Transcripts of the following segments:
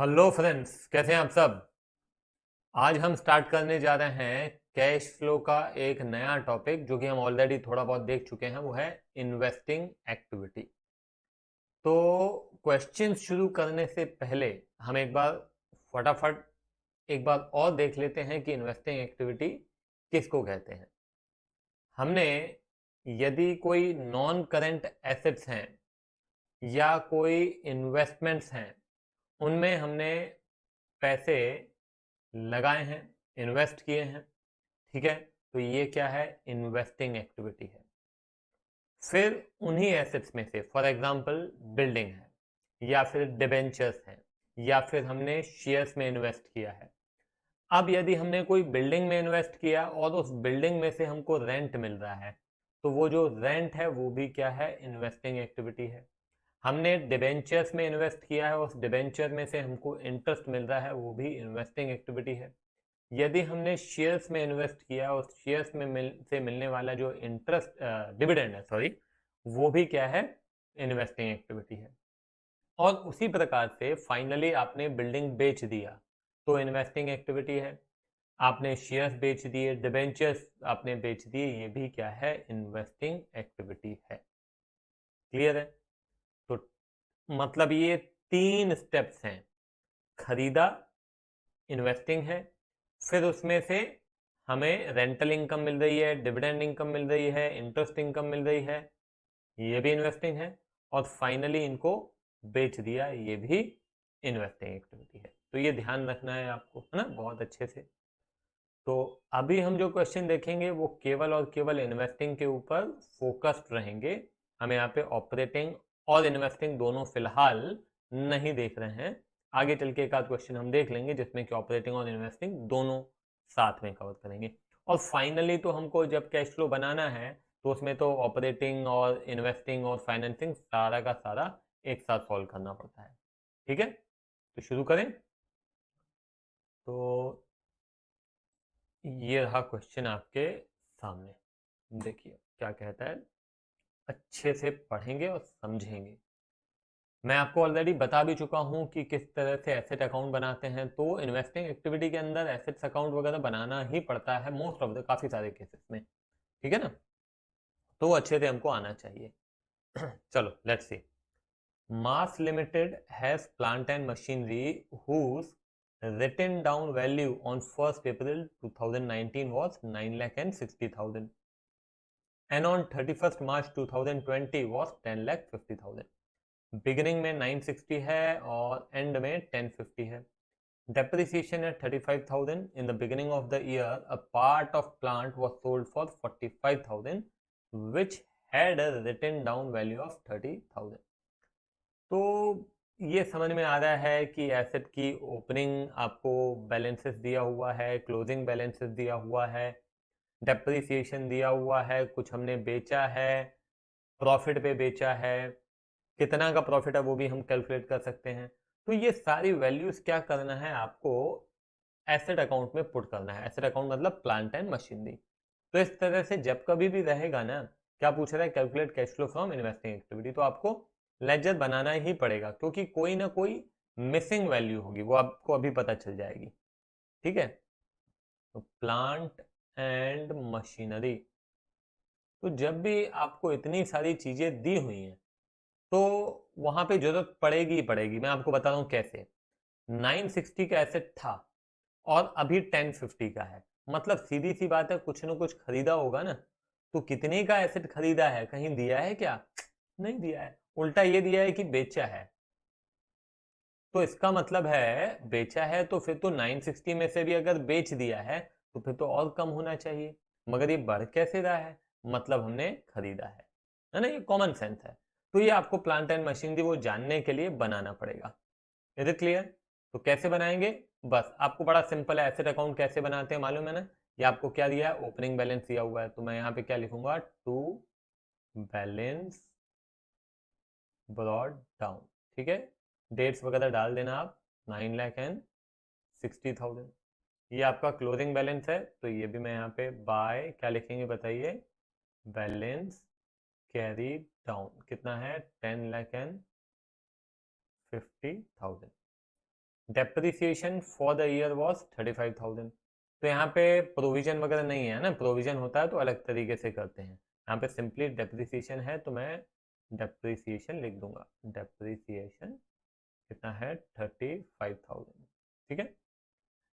Hello friends, कैसे हैं आप सब। आज हम स्टार्ट करने जा रहे हैं कैश फ्लो का एक नया टॉपिक जो कि हम ऑलरेडी थोड़ा बहुत देख चुके हैं। वो है इन्वेस्टिंग एक्टिविटी। तो क्वेश्चन शुरू करने से पहले हम एक बार फटाफट एक बार और देख लेते हैं कि इन्वेस्टिंग एक्टिविटी किसको कहते हैं। हमने यदि कोई नॉन करेंट एसेट्स हैं या कोई इन्वेस्टमेंट्स हैं, उनमें हमने पैसे लगाए हैं, इन्वेस्ट किए हैं, ठीक है, तो ये क्या है, इन्वेस्टिंग एक्टिविटी है। फिर उन्हीं एसेट्स में से फॉर एग्जांपल बिल्डिंग है या फिर डिबेंचर्स हैं या फिर हमने शेयर्स में इन्वेस्ट किया है। अब यदि हमने कोई बिल्डिंग में इन्वेस्ट किया और उस बिल्डिंग में से हमको रेंट मिल रहा है, तो वो जो रेंट है वो भी क्या है, इन्वेस्टिंग एक्टिविटी है। हमने डिबेंचर्स में इन्वेस्ट किया है, उस डिबेंचर में से हमको इंटरेस्ट मिल रहा है, वो भी इन्वेस्टिंग एक्टिविटी है। यदि हमने शेयर्स में इन्वेस्ट किया, उस शेयर्स में से मिलने वाला जो इंटरेस्ट डिविडेंड है, सॉरी, वो भी क्या है, इन्वेस्टिंग एक्टिविटी है। और उसी प्रकार से फाइनली आपने बिल्डिंग बेच दिया तो इन्वेस्टिंग एक्टिविटी है। आपने शेयर्स बेच दिए, डिबेंचर्स आपने बेच दिए, ये भी क्या है, इन्वेस्टिंग एक्टिविटी है। क्लियर है। तो मतलब ये तीन स्टेप्स हैं। खरीदा, इन्वेस्टिंग है, फिर उसमें से हमें रेंटल इनकम मिल रही है, डिविडेंड इनकम मिल रही है, इंटरेस्ट इनकम मिल रही है, ये भी इन्वेस्टिंग है। और फाइनली इनको बेच दिया, ये भी इन्वेस्टिंग एक्टिविटी है। तो ये ध्यान रखना है आपको, है ना, बहुत अच्छे से। तो अभी हम जो क्वेश्चन देखेंगे वो केवल और केवल इन्वेस्टिंग के ऊपर फोकस्ड रहेंगे। हम यहाँ पे ऑपरेटिंग और इन्वेस्टिंग दोनों फिलहाल नहीं देख रहे हैं। आगे चल के एक आध क्वेश्चन हम देख लेंगे जिसमें कि ऑपरेटिंग और इन्वेस्टिंग दोनों साथ में कवर करेंगे। और फाइनली तो हमको जब कैश फ्लो बनाना है तो उसमें तो ऑपरेटिंग और इन्वेस्टिंग और फाइनेंसिंग सारा का सारा एक साथ सॉल्व करना पड़ता है। ठीक है, तो शुरू करें। तो ये रहा क्वेश्चन आपके सामने, देखिए क्या कहता है। अच्छे से पढ़ेंगे और समझेंगे। मैं आपको ऑलरेडी बता भी चुका हूं कि किस तरह से एसेट अकाउंट बनाते हैं। तो इन्वेस्टिंग एक्टिविटी के अंदर एसेट्स अकाउंट वगैरह बनाना ही पड़ता है मोस्ट ऑफ द, काफी सारे केसेस में। ठीक है ना, तो अच्छे से हमको आना चाहिए। चलो let's see. Mass Limited has plant and machinery whose written down value on 1st April 2019 was 9,60,000 and on 31st March 2020 was 10,50,000। Beginning में 960 है और एंड में 1050 है। Depreciation at 35,000 in the beginning of the year. A part of plant was sold for 45,000, which had a written down value of 30,000। तो ये समझ में आ रहा है कि एसेट की ओपनिंग आपको बैलेंसेस दिया हुआ है, क्लोजिंग बैलेंसेस दिया हुआ है, डेप्रिसिएशन दिया हुआ है, कुछ हमने बेचा है, प्रॉफिट पे बेचा है, कितना का प्रॉफिट है वो भी हम कैलकुलेट कर सकते हैं। तो ये सारी वैल्यूज क्या करना है आपको, एसेट अकाउंट में पुट करना है। एसेट अकाउंट मतलब प्लांट एंड मशीनरी। तो इस तरह से जब कभी भी रहेगा ना, क्या पूछ रहा है, calculate cash flow from investing activity, तो आपको लेजर बनाना ही पड़ेगा क्योंकि कोई ना कोई मिसिंग वैल्यू होगी, वो आपको अभी पता चल जाएगी। ठीक है, तो प्लांट एंड मशीनरी। तो जब भी आपको इतनी सारी चीजें दी हुई हैं तो वहां पे जरूरत पड़ेगी ही पड़ेगी। मैं आपको बता रहा हूं कैसे। 960 का एसेट था और अभी 1050 का है, मतलब सीधी सी बात है, कुछ ना कुछ खरीदा होगा ना। तो कितने का एसेट खरीदा है, कहीं दिया है क्या, नहीं दिया है, उल्टा ये दिया है कि बेचा है। तो इसका मतलब है बेचा है, तो फिर तो 960 में से भी अगर बेच दिया है तो फिर तो और कम होना चाहिए। मगर ये बढ़ कैसे रहा है, मतलब हमने खरीदा है ना, ये कॉमन सेंस है। तो ये आपको प्लांट एंड मशीनरी वो जानने के लिए बनाना पड़ेगा। Is it clear. तो कैसे बनाएंगे, बस आपको बड़ा सिंपल है। एसेट अकाउंट कैसे बनाते हैं मालूम है ना। ये आपको क्या दिया है, ओपनिंग बैलेंस दिया हुआ है, तो मैं यहाँ पे क्या लिखूंगा, टू बैलेंस ब्रॉड डाउन। ठीक है, डेट्स वगैरह डाल देना आप, 9,60,000। ये आपका क्लोजिंग बैलेंस है, तो ये भी मैं यहाँ पे बाय क्या लिखेंगे बताइए, बैलेंस कैरी डाउन। कितना है, 10,50,000। Depreciation for the year was 35,000। तो यहाँ पे प्रोविजन वगैरह नहीं है ना, प्रोविजन होता है तो अलग तरीके से करते हैं। यहाँ पे सिंपली डेप्रिसिएशन है तो मैं डेप्रिसिएशन लिख दूंगा। डेप्रिसिएशन कितना है 35,000, ठीक है।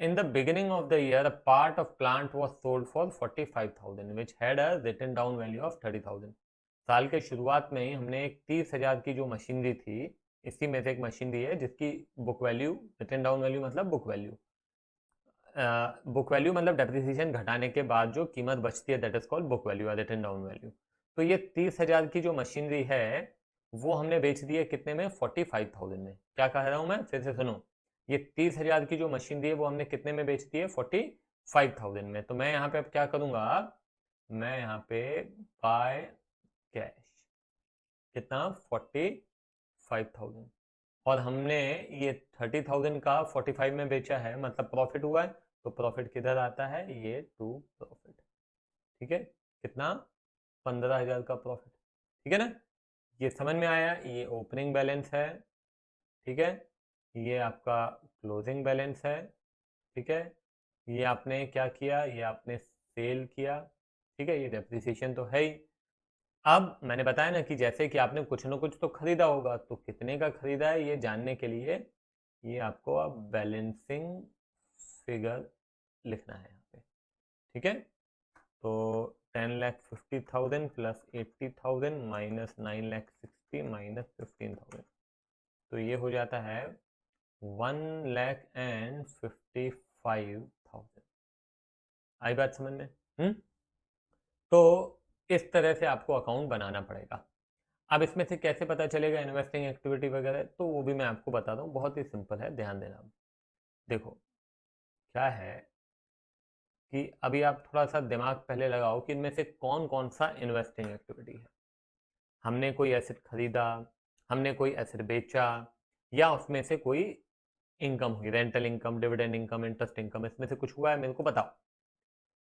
In the beginning of the year, a part of plant was sold for 45,000, which had a written down value of 30,000. साल के शुरुआत में ही हमने एक 30,000 की जो मशीनरी थी, इसी में से एक मशीनरी है जिसकी book value, written down value मतलब बुक वैल्यू, बुक वैल्यू मतलब डेप्रिसिएशन घटाने के बाद जो कीमत बचती है that is called book value या रिटन डाउन वैल्यू। तो ये 30,000 की जो मशीनरी है वो हमने बेच दी है कितने में, 45,000 में। क्या कह रहा हूं मैं, फिर से सुनो। ये 30,000 की जो मशीनरी है वो हमने कितने में बेच दी है, 45,000 में। तो मैं यहाँ पे अब क्या करूंगा, मैं यहाँ पे बाय कैश कितना 45,000, और हमने ये 30,000 का 45 में बेचा है मतलब प्रॉफिट हुआ है। तो प्रॉफिट किधर आता है, ये टू प्रॉफिट, ठीक है। कितना, 15,000 का प्रॉफिट, ठीक है ना। ये समझ में आया, ये ओपनिंग बैलेंस है, ठीक है। ये आपका क्लोजिंग बैलेंस है, ठीक है। ये आपने क्या किया, ये आपने सेल किया, ठीक है। ये डेप्रिसिएशन तो है ही। अब मैंने बताया ना कि जैसे कि आपने कुछ ना कुछ तो खरीदा होगा, तो कितने का खरीदा है ये जानने के लिए ये आपको अब बैलेंसिंग फिगर लिखना है यहाँ पे, ठीक है। तो 10,50,000 प्लस 80,000 माइनस 9,60,000 माइनस 15,000, तो ये हो जाता है 1,55,000। आई बात समझ में? तो इस तरह से आपको अकाउंट बनाना पड़ेगा। अब इसमें से कैसे पता चलेगा इन्वेस्टिंग एक्टिविटी वगैरह, तो वो भी मैं आपको बताता हूँ, बहुत ही सिंपल है, ध्यान देना। देखो क्या है कि अभी आप थोड़ा सा दिमाग पहले लगाओ कि इनमें से कौन कौन सा इन्वेस्टिंग एक्टिविटी है। हमने कोई एसेट खरीदा, हमने कोई एसेट बेचा, या उसमें से कोई इनकम हुई, rental income, dividend income, interest income, इसमें से कुछ हुआ है, मेरे को बताओ।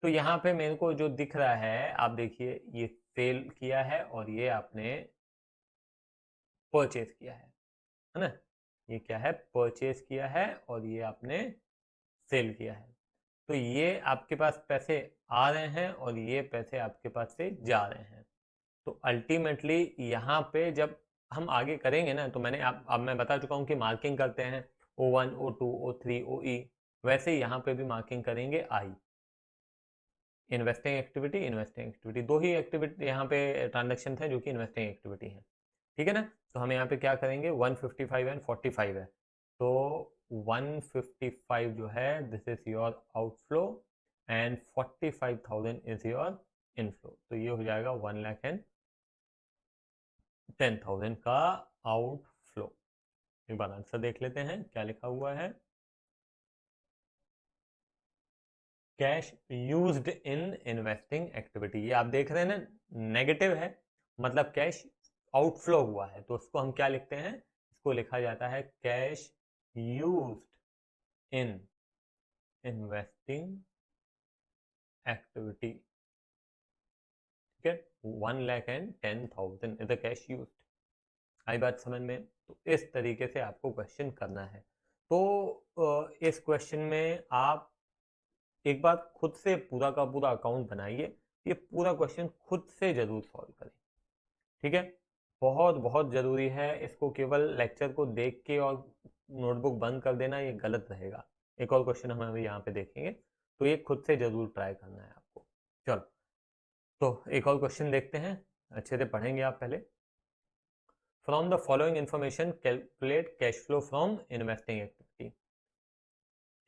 तो यहाँ पे मेरे को जो दिख रहा है, आप देखिए, ये सेल किया है और ये आपने परचेज किया है ना। ये क्या है, परचेज किया है और ये आपने सेल किया है। तो ये आपके पास पैसे आ रहे हैं और ये पैसे आपके पास से जा रहे हैं। तो अल्टीमेटली यहाँ पे जब हम आगे करेंगे ना, तो मैंने अब मैं बता चुका हूँ कि मार्किंग करते हैं O1, O2, O3, OE, वैसे ही यहाँ पे भी मार्किंग करेंगे आई। इन्वेस्टिंग एक्टिविटी दो ही एक्टिविटी यहाँ पे ट्रांजेक्शन थे जो कि इन्वेस्टिंग एक्टिविटी है, ठीक है ना। तो हम यहाँ पे क्या करेंगे, 155 एंड 45 है, तो 155 जो है this is your outflow and 45,000 is your inflow. तो ये हो जाएगा 1,10,000 का आउटफ्लो। एक बार आंसर देख लेते हैं क्या लिखा हुआ है। Cash used in investing activity, ये आप देख रहे हैं ना, नेगेटिव है मतलब कैश आउटफ्लो हुआ है, तो उसको हम क्या लिखते हैं, इसको लिखा जाता है cash used in investing activity, ठीक है। 1,10,000 इज द कैश यूज्ड। आई बात समझ में? तो इस तरीके से आपको क्वेश्चन करना है। तो इस क्वेश्चन में आप एक बार खुद से पूरा का पूरा अकाउंट बनाइए, ये पूरा क्वेश्चन खुद से जरूर सॉल्व करें, ठीक है। बहुत बहुत ज़रूरी है, इसको केवल लेक्चर को देख के और नोटबुक बंद कर देना ये गलत रहेगा। एक और क्वेश्चन हम अभी यहाँ पे देखेंगे, तो ये खुद से ज़रूर ट्राई करना है आपको। चलो, तो एक और क्वेश्चन देखते हैं, अच्छे से पढ़ेंगे आप पहले। From the following information calculate cash flow from investing activity.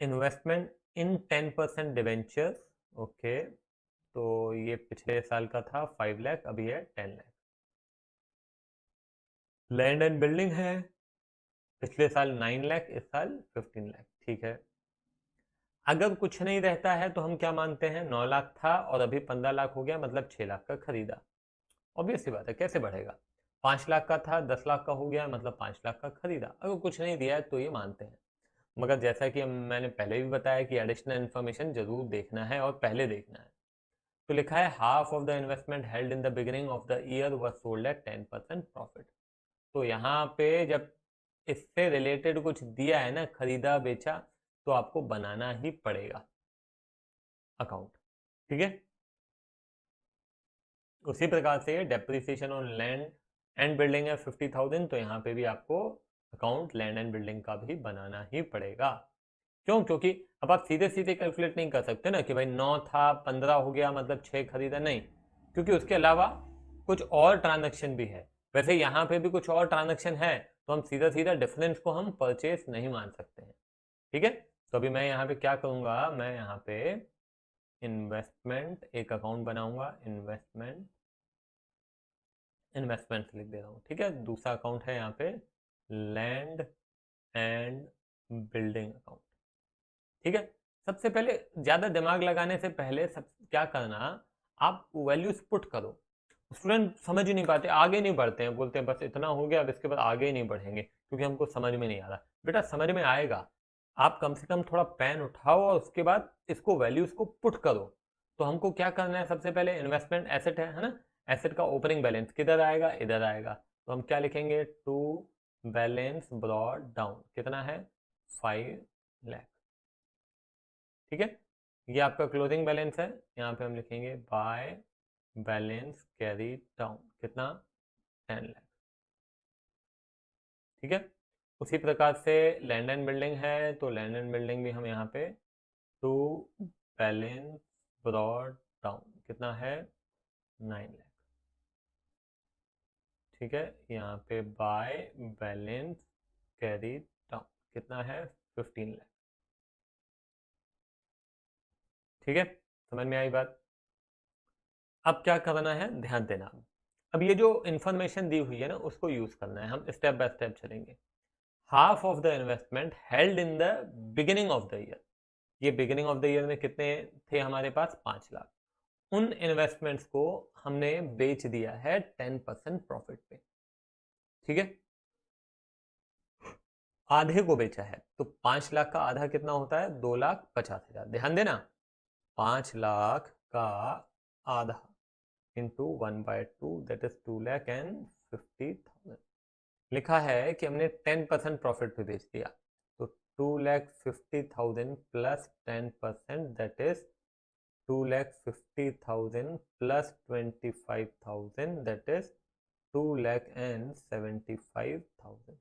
Investment in 10% debenture, okay. तो ये पिछले साल का था 5 लाख, अभी है 10 लाख। लैंड एंड बिल्डिंग है, पिछले साल 9 लाख, इस साल 15 लाख, ठीक है। अगर कुछ नहीं रहता है तो हम क्या मानते हैं, 9 लाख था और अभी 15 लाख हो गया, मतलब 6 लाख का खरीदा। ऑब्वियस सी बात है, कैसे बढ़ेगा। 5 लाख का था, 10 लाख का हो गया, मतलब 5 लाख का खरीदा। अगर कुछ नहीं दिया है तो ये मानते हैं। मगर जैसा कि मैंने पहले भी बताया कि एडिशनल इन्फॉर्मेशन जरूर देखना है और पहले देखना है। तो लिखा है half of the investment held in the beginning of the year was sold at 10% profit. तो यहाँ पे जब इससे रिलेटेड कुछ दिया है ना, खरीदा बेचा, तो आपको बनाना ही पड़ेगा अकाउंट। ठीक है, उसी प्रकार से depreciation on land and building है 50,000, तो यहाँ पे भी आपको अकाउंट लैंड एंड बिल्डिंग का भी बनाना ही पड़ेगा। क्यों? क्योंकि अब आप सीधे सीधे कैलकुलेट नहीं कर सकते ना कि भाई 9 था 15 हो गया मतलब 6 खरीदा, नहीं, क्योंकि उसके अलावा कुछ और ट्रांजेक्शन भी है। वैसे यहाँ पे भी कुछ और ट्रांजेक्शन है, तो हम सीधा सीधा डिफरेंस को हम परचेस नहीं मान सकते हैं। ठीक है, तो अभी मैं यहाँ पे क्या करूँगा, मैं यहाँ पे इन्वेस्टमेंट एक अकाउंट बनाऊंगा, इन्वेस्टमेंट लिख दे रहा हूँ। ठीक है, दूसरा अकाउंट है यहाँ पे लैंड एंड बिल्डिंग अकाउंट। ठीक है, सबसे पहले ज़्यादा दिमाग लगाने से पहले सब क्या करना, आप वैल्यूज पुट करो। स्टूडेंट समझ ही नहीं पाते, आगे नहीं बढ़ते हैं, बोलते हैं बस इतना हो गया, अब इसके बाद आगे ही नहीं बढ़ेंगे क्योंकि हमको समझ में नहीं आ रहा। बेटा समझ में आएगा, आप कम से कम थोड़ा पेन उठाओ और उसके बाद इसको वैल्यूज को पुट करो। तो हमको क्या करना है, सबसे पहले इन्वेस्टमेंट एसेट है ना, एसेट का ओपनिंग बैलेंस किधर आएगा, इधर आएगा, तो हम क्या लिखेंगे, टू बैलेंस ब्रॉड डाउन, कितना है 5 लाख। ठीक है, ये आपका क्लोजिंग बैलेंस है, यहाँ पे हम लिखेंगे बाय बैलेंस कैरी डाउन, कितना 10 लाख। ठीक है, उसी प्रकार से लैंड एंड बिल्डिंग है, तो लैंड एंड बिल्डिंग भी हम यहाँ पे टू बैलेंस ब्रॉड डाउन, कितना है 9 लाख। ठीक है, यहाँ पे बाय बैलेंस कैरी डाउन, कितना है 15 लाख। ठीक है, समझ में आई बात। अब क्या करना है, ध्यान देना। अब ये जो इंफॉर्मेशन दी हुई है ना, उसको यूज करना है, हम स्टेप बाय स्टेप चलेंगे। Half of the investment held in the beginning of the year, ये बिगिनिंग ऑफ द ईयर में कितने थे हमारे पास, 5 लाख। उन इन्वेस्टमेंट्स को हमने बेच दिया है 10% प्रॉफिट पे। ठीक है, आधे को बेचा है, तो 5 लाख का आधा कितना होता है, 2,50,000। ध्यान देना, 5 लाख का आधा इंटू 1/2, दैट इज 2,50,000। लिखा है कि हमने 10% प्रॉफिट पे बेच दिया, तो 2,50,000 plus 10%, that is 2,50,000 plus 25,000, that is 2,75,000।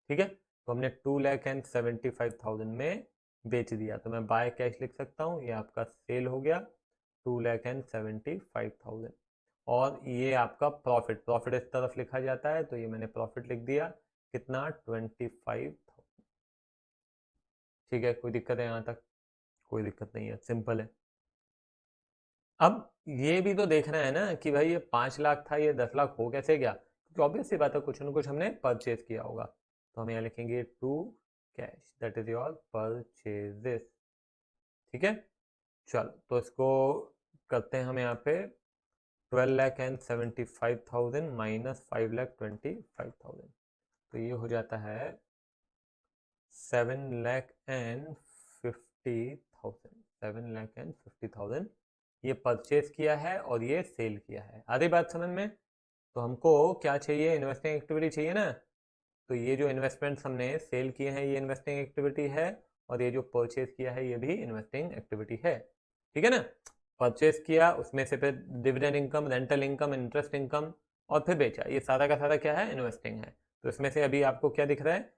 ठीक है, तो हमने 2,75,000 में बेच दिया, तो मैं बाय कैश लिख सकता हूँ, ये आपका सेल हो गया 2,75,000। और ये आपका प्रॉफिट, प्रॉफिट इस तरफ लिखा जाता है, तो ये मैंने प्रॉफिट लिख दिया, कितना 25,000। ठीक है, कोई दिक्कत है यहाँ तक, कोई दिक्कत नहीं है, सिंपल है। अब ये भी तो देखना है ना कि भाई ये 5 लाख था, ये 10 लाख हो कैसे गया, क्योंकि ऑब्वियस सी बात है, कुछ ना कुछ हमने परचेज किया होगा। तो हम यहाँ लिखेंगे to cash, that is your purchases. ठीक है, चलो तो इसको करते हैं हम यहाँ पे 12,75,000 माइनस 5,25,000, तो ये हो जाता है 7,50,000, 7,50,000 ये परचेज किया है और ये सेल किया है। आधी बात समझ में। तो हमको क्या चाहिए, इन्वेस्टिंग एक्टिविटी चाहिए ना, तो ये जो इन्वेस्टमेंट्स हमने सेल किए हैं ये इन्वेस्टिंग एक्टिविटी है, और ये जो परचेज किया है ये भी इन्वेस्टिंग एक्टिविटी है। ठीक है ना, परचेज किया, उसमें से फिर dividend income, rental income, interest income, और फिर बेचा, ये सारा का सारा क्या है, इन्वेस्टिंग है। तो इसमें से अभी आपको क्या दिख रहा है,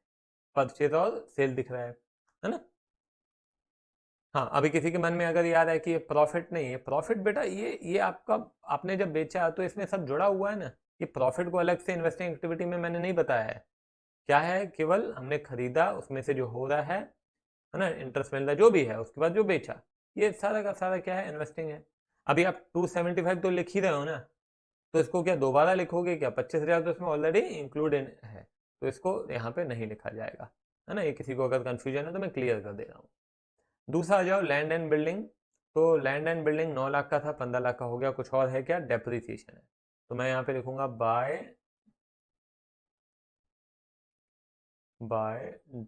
परचेज और सेल दिख रहा है ना। हाँ, अभी किसी के मन में अगर याद है कि ये प्रॉफिट नहीं है, प्रॉफिट बेटा ये आपका, आपने जब बेचा तो इसमें सब जुड़ा हुआ है ना, ये प्रॉफिट को अलग से इन्वेस्टिंग एक्टिविटी में मैंने नहीं बताया है। क्या है, केवल हमने खरीदा, उसमें से जो हो रहा है ना, इंटरेस्ट मिल रहा जो भी है, उसके बाद जो बेचा, ये सारा का सारा क्या है, इन्वेस्टिंग है। अभी आप 275 तो लिख ही रहे हो ना, तो इसको क्या दोबारा लिखोगे क्या, 25,000 तो इसमें ऑलरेडी इंक्लूड है, तो इसको यहाँ पे नहीं लिखा जाएगा, है ना। ये किसी को अगर कंफ्यूजन है तो मैं क्लियर कर दे रहा हूँ। दूसरा आ जाओ लैंड एंड बिल्डिंग, तो लैंड एंड बिल्डिंग 9 लाख का था, 15 लाख का हो गया, कुछ और है क्या, डेप्रिसिएशन है, तो मैं यहाँ पे लिखूंगा बाय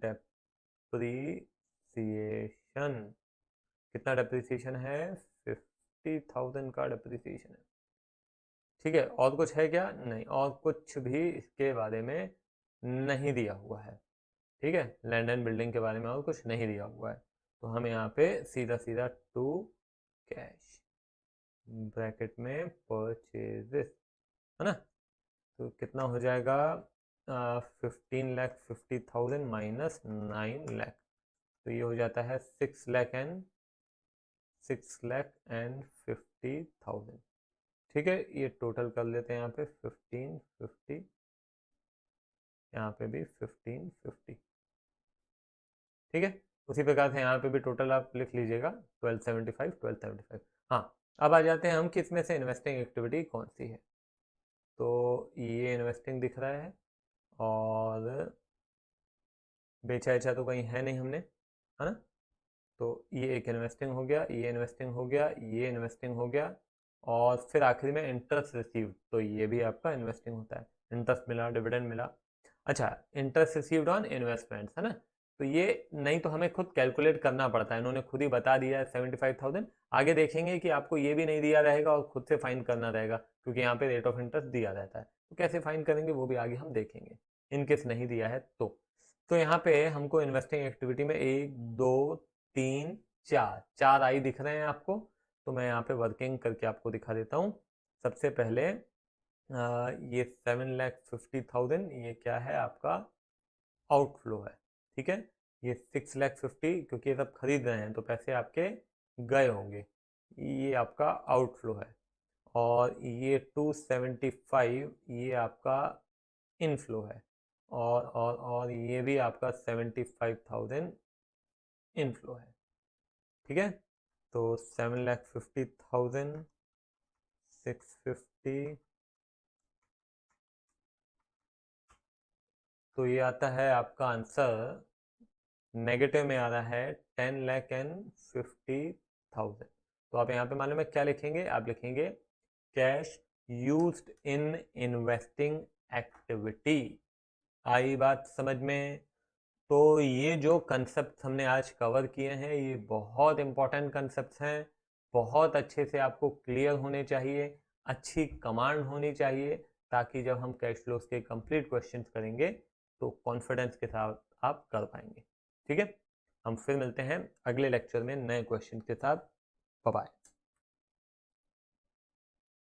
डेप्रिसिएशन। कितना डेप्रिसिएशन है, 50,000 का डेप्रिसिएशन है। ठीक है, और कुछ है क्या, नहीं, और कुछ भी इसके बारे में नहीं दिया हुआ है, ठीक है, लैंड एंड बिल्डिंग के बारे में और कुछ नहीं दिया हुआ है, तो हम यहाँ पे सीधा सीधा टू कैश ब्रैकेट में परचेजेस, है ना, तो कितना हो जाएगा 15,50,000 माइनस 9 लाख, तो ये हो जाता है 6,50,000, ठीक है, ये टोटल कर लेते हैं यहाँ पे 1550, यहाँ पे भी 1550, ठीक है, उसी प्रकार से यहाँ पे भी टोटल आप लिख लीजिएगा 1275। हाँ, अब आ जाते हैं हम कि इसमें से इन्वेस्टिंग एक्टिविटी कौन सी है, तो ये इन्वेस्टिंग दिख रहा है, और बेचा बेचा तो कहीं है नहीं हमने, है ना, तो ये एक इन्वेस्टिंग हो गया, ये इन्वेस्टिंग हो गया, ये इन्वेस्टिंग हो गया, और फिर आखिरी में इंटरेस्ट रिसीव्ड, तो ये भी आपका इन्वेस्टिंग होता है, इंटरेस्ट मिला, डिविडेंड मिला। अच्छा, इंटरेस्ट रिसीव्ड ऑन इन्वेस्टमेंट्स, है ना, तो ये नहीं तो हमें खुद कैलकुलेट करना पड़ता है, इन्होंने खुद ही बता दिया है 75,000, आगे देखेंगे कि आपको ये भी नहीं दिया रहेगा और खुद से फाइन करना रहेगा, क्योंकि यहाँ पे रेट ऑफ इंटरेस्ट दिया रहता है, तो कैसे फाइन करेंगे वो भी आगे हम देखेंगे, इनकेस नहीं दिया है तो यहाँ पे हमको इन्वेस्टिंग एक्टिविटी में 1 2 3 4 आई दिख रहे हैं आपको, तो मैं यहाँ पे वर्किंग करके आपको दिखा देता हूँ। सबसे पहले ये 7,50,000 ये क्या है आपका आउटफ्लो है, ठीक है, ये 6,50,000 क्योंकि ये सब खरीद रहे हैं तो पैसे आपके गए होंगे, ये आपका आउटफ्लो है, और ये 275 ये आपका इनफ्लो है, और ये भी आपका 75,000 इनफ्लो है, ठीक है, तो 7,50,000 650, तो ये आता है आपका आंसर, नेगेटिव में आ रहा है 10,50,000, तो आप यहाँ पे मालूम है क्या लिखेंगे, आप लिखेंगे cash used in investing activity, आई बात समझ में, तो ये जो कंसेप्ट हमने आज कवर किए हैं ये बहुत इंपॉर्टेंट कंसेप्ट हैं, बहुत अच्छे से आपको क्लियर होने चाहिए, अच्छी कमांड होनी चाहिए, ताकि जब हम कैश फ्लोज के कंप्लीट क्वेश्चंस करेंगे तो कॉन्फिडेंस के साथ आप कर पाएंगे, ठीक है, हम फिर मिलते हैं अगले लेक्चर में नए क्वेश्चन के साथ, बाय बाय।